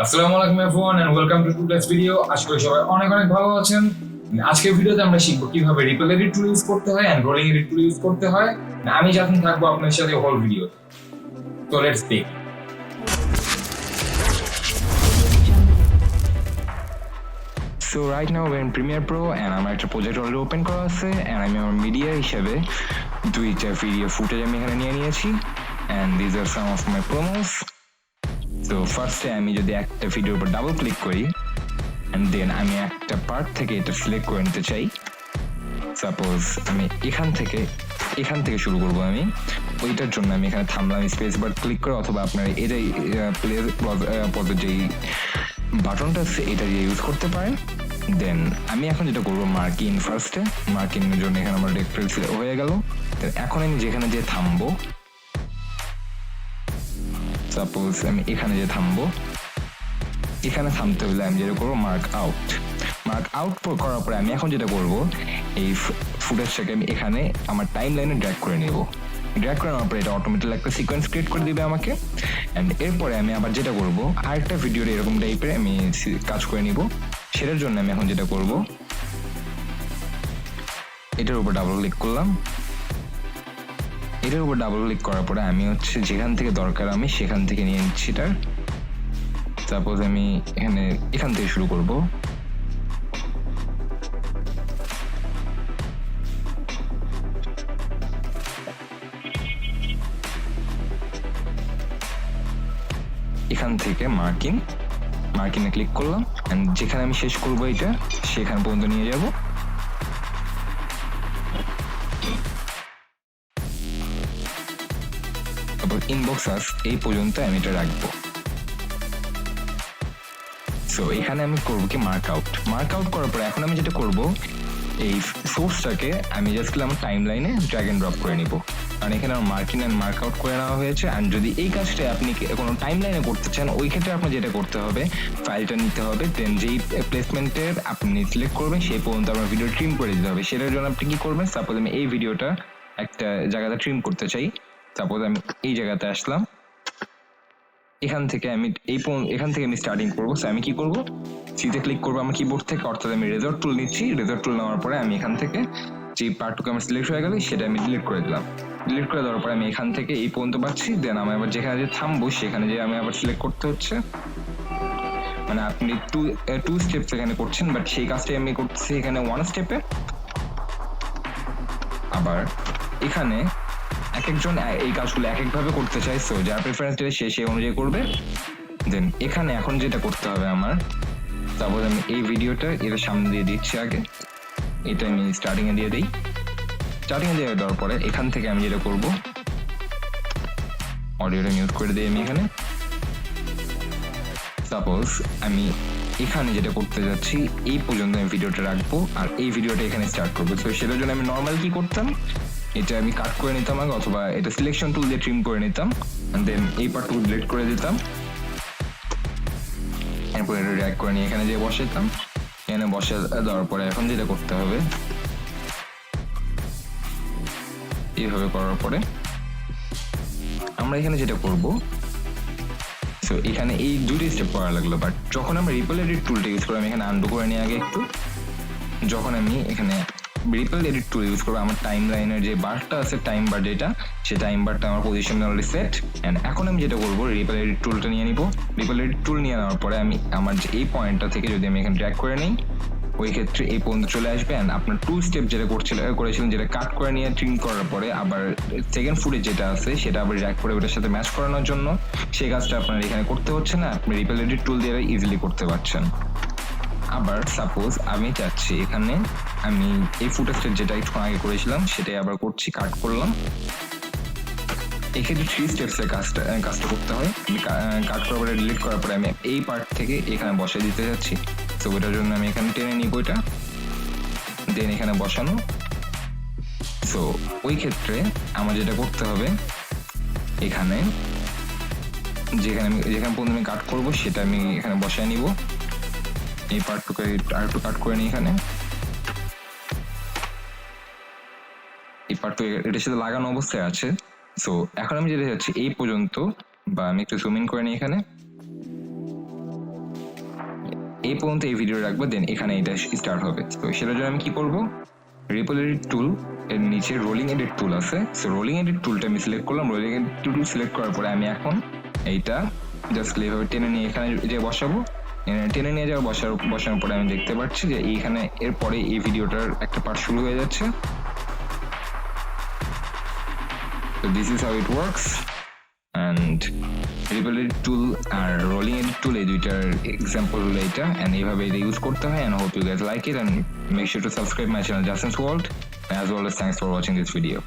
আসসালামু আলাইকুম everyone and welcome to today's video. আশা করি সবাই অনেক অনেক ভালো আছেন। আজকের ভিডিওতে আমরা শিখব কিভাবে রিপল এডিট টুল ইউজ করতে হয় and rolling edit tool use করতে হয়। আমি জাসিন থাকবো আপনার সাথে whole video. So let's start. So right now we're in Premiere Pro and আমার একটা প্রজেক্ট অলরেডি ওপেন করা আছে and আমি আমার মিডিয়া হিসেবে দুইটা ভিডিও ফুটেজ আমি এখানে নিয়ে নিয়েছি and these are some of my promos. So ফার্স্টে আমি যদি একটা ভিডিওর উপর ডাবল ক্লিক করি and then আমি একটা পার্ট থেকে এটা সিলেক্ট করে নিতে চাই। সাপোজ আমি এখান থেকে শুরু করব। আমি ওইটার জন্য আমি এখানে থামলাম, স্পেস বার ক্লিক করে, অথবা আপনার এটাই প্লে পজের যেই বাটনটা আছে এটা দিয়ে ইউজ করতে পারেন। দেন আমি এখন যেটা করবো মার্কিং, ফার্স্টে মার্কিংয়ের জন্য এখানে আমার ডিরেক্টরি হয়ে গেল। এখন আমি যেখানে যে থামবো, সাপোজ আমি এখানে যে থামবো, এখানে থামতে হলে আমি যেটা করবো মার্ক আউট করার পরে আমি এখন যেটা করবো এই ফুটেজটাকে আমি এখানে আমার টাইম লাইনে ড্র্যাগ করে নেব। ড্র্যাগ করে নেওয়ার পরে এটা অটোমেটিক একটা সিকোয়েন্স ক্রিয়েট করে দিবে আমাকে। অ্যান্ড এরপরে আমি আবার যেটা করবো আরেকটা ভিডিওর এরকম টাইপের আমি কাজ করে নিব। সেটার জন্য আমি এখন যেটা করবো এটার উপর ডাবল ক্লিক করলাম। এটার উপর ডাবল ক্লিক করার পরে আমি যেখান থেকে দরকার আমি সেখান থেকে নিয়ে নিচ্ছি এটা। সাপোজ আমি এখান থেকে শুরু করব। এখান থেকে মার্কিংয়ে ক্লিক করলাম এন্ড যেখানে আমি শেষ করবো এটা সেখান পর্যন্ত নিয়ে যাব। তারপর ইনবক্স এই পর্যন্ত আমি এটা রাখবো। সো এখানে আমি করবো কি মার্ক আউট করার পরে এখন আমি যেটা করবো এই সোর্সটাকে আমি জাস্ট আমার টাইম লাইনে ড্র্যাগ এন্ড ড্রপ করে নিব। কারণ এখানে আমার মার্কিং অ্যান্ড মার্ক আউট করে নেওয়া হয়েছে। আর যদি এই কাজটা আপনি কোনো টাইম লাইনে করতে চান ওই ক্ষেত্রে আপনার যেটা করতে হবে ফাইলটা নিতে হবে, দেন যেই প্লেসমেন্টের আপনি সিলেক্ট করবেন সেই পর্যন্ত আপনার ভিডিও ট্রিম করে দিতে হবে। সেটার জন্য আপনি কি করবেন, সাপোজ আমি এই ভিডিওটা একটা জায়গাতে ট্রিম করতে চাই। সাপোজ আমি এই জায়গাতে আসলাম, এখান থেকে আমি স্টার্টিং করবো। আমি কি করবো, সিতে ক্লিক করবো আমার কিবোর্ড থেকে, অর্থাৎ আমি রেজর্ট টুল নিচ্ছি। রেজর্ট টুল নেওয়ার পরে আমি এখান থেকে যে পার্টটুকু আমার সিলেক্ট হয়ে গেল সেটা আমি ডিলিট করে দিলাম। ডিলিট করে দেওয়ার পরে আমি এখান থেকে এই পর্যন্ত পাচ্ছি। দেন আমি আবার যেখানে যে থামবো সেখানে যে আমি আবার সিলেক্ট করতে হচ্ছে, মানে আপনি টু স্টেপস এখানে করছেন, বাট সেই কাজটাই আমি করছি এখানে ওয়ান স্টেপে। আবার এখানে এক একজন এই কাজগুলো এক একভাবে করতে চাই, সো যার প্রেফারেন্স সে সেই অনুযায়ী করবে। দেন এখানে এখন যেটা করতে হবে আমার, তারপর আমি এই ভিডিওটা এর সামনে দিয়ে দিচ্ছি। আগে এটা আমি স্টার্টিংয়ে দিয়ে দিই। স্টার্টিংয়ে দিয়ে দেওয়ার পরে এখান থেকে আমি যেটা করবো অডিওটা মিউট করে দিই। আমি এখানে সাপোজ আমি এখানে যেটা করতে যাচ্ছি এই পর্যন্ত আমি ভিডিওটা রাখবো আর এই ভিডিওটা এখানে স্টার্ট করবো। তো সেটার জন্য আমি নর্মাল কি করতাম, এটা আমি কাট করে নিতাম আগে, অথবা এটা সিলেকশন টুল দিয়ে ট্রিম করে নিতাম। দেন এই পার্টটুকু ডিলিট করে দিতাম। এরপর এটা ড্র্যাগ করে নিয়ে এখানে যে বসাইতাম। এখানে বসে দেওয়ার পরে এখন যেটা করতে হবে এইভাবে করার পরে আমরা এখানে যেটা করব, সো এখানে এই দুটি স্টেপ করা লাগলো। বাট যখন আমরা রিপল এডিট টুলটা ইউজ করবো, আমি এখানে আন্ডু করে নিই আগে একটু। যখন আমি এখানে রিপল এডিট টুল ইউজ করবো, আমার টাইম লাইনের যে বারটা আছে, টাইম বার যেটা, সেই টাইম বারটা আমার পজিশনে অলরেডি সেট। অ্যান্ড এখন আমি যেটা করবো রিপল এডিট টুলটা নিয়ে নিব। রিপল এডিট টুল নিয়ে নেওয়ার পরে আমি আমার যে এই পয়েন্টটা থেকে যদি আমি এখানে ড্র্যাগ করে নিই ওই ক্ষেত্রে এই পর্যন্ত চলে আসবে। অ্যান্ড আপনার টু স্টেপ যেটা করেছিলেন যেটা কাট করে নিয়ে ট্রিম করার পরে আবার সেকেন্ড ফুটেজ যেটা আছে সেটা আবার ড্র্যাগ করে ওটার সাথে ম্যাচ করানোর জন্য সেই কাজটা আপনার এখানে করতে হচ্ছে না, আপনি রিপল এডিট টুল দিয়ে ইজিলি করতে পারছেন। আবার সাপোজ আমি চাচ্ছি এখানে আমি এই ফুটেজটা যেটা একটু আগে করেছিলাম সেটাই আবার করছি, কাট করলাম। এক্ষেত্রে থ্রি স্টেপসের কাজটা করতে হয়। আমি কাট করার পরে ডিলিট করার পরে আমি এই পার্ট থেকে এখানে বসে দিতে যাচ্ছি। তো ওইটার জন্য আমি এখানে টেনে নিব এটা, দেন এখানে বসানো। সো ওই ক্ষেত্রে আমার যেটা করতে হবে এখানে যেখানে পর্যন্ত আমি কাট করবো সেটা আমি এখানে বসায় নিব। এই পার্টটুকু আরেকটু কাট করে নিই এখানে। এই পার্টটুকু এটার সাথে লাগানো অবস্থায় আছে। সো এখন আমি যেটা যাচ্ছি এই পর্যন্ত, বা আমি একটু জুম ইন করে নিই এখানে। এই পর্যন্ত এই ভিডিও রাখবো, দেন এখানে এটা স্টার্ট হবে। তো সেটার জন্য আমি কি করব, রিপল এডিট টুল এর নিচে রোলিং এডিট টুল আছে, সো রোলিং এডিট টুলটা আমি সিলেক্ট করলাম। রোলিং এডিট টুল সিলেক্ট করার পরে আমি এখন এইটা জাস্ট এইভাবে টেনে নিয়ে এখানে যে বসাবো, টেনে নিয়ে যাওয়া বসানোর পরে আমি দেখতে পাচ্ছি যে এইখানে এরপরে এই ভিডিওটার একটা পার্ট শুরু হয়ে যাচ্ছে। So this is how it works, and ripple edit tool আর রোলিং এডিট টুল এই দুইটার এক্সাম্পল হলো এটা, and এইভাবে এটা ইউজ করতে হয়। And I hope you guys like it, and make sure to subscribe my channel Jasin's World, as well as thanks for watching this video.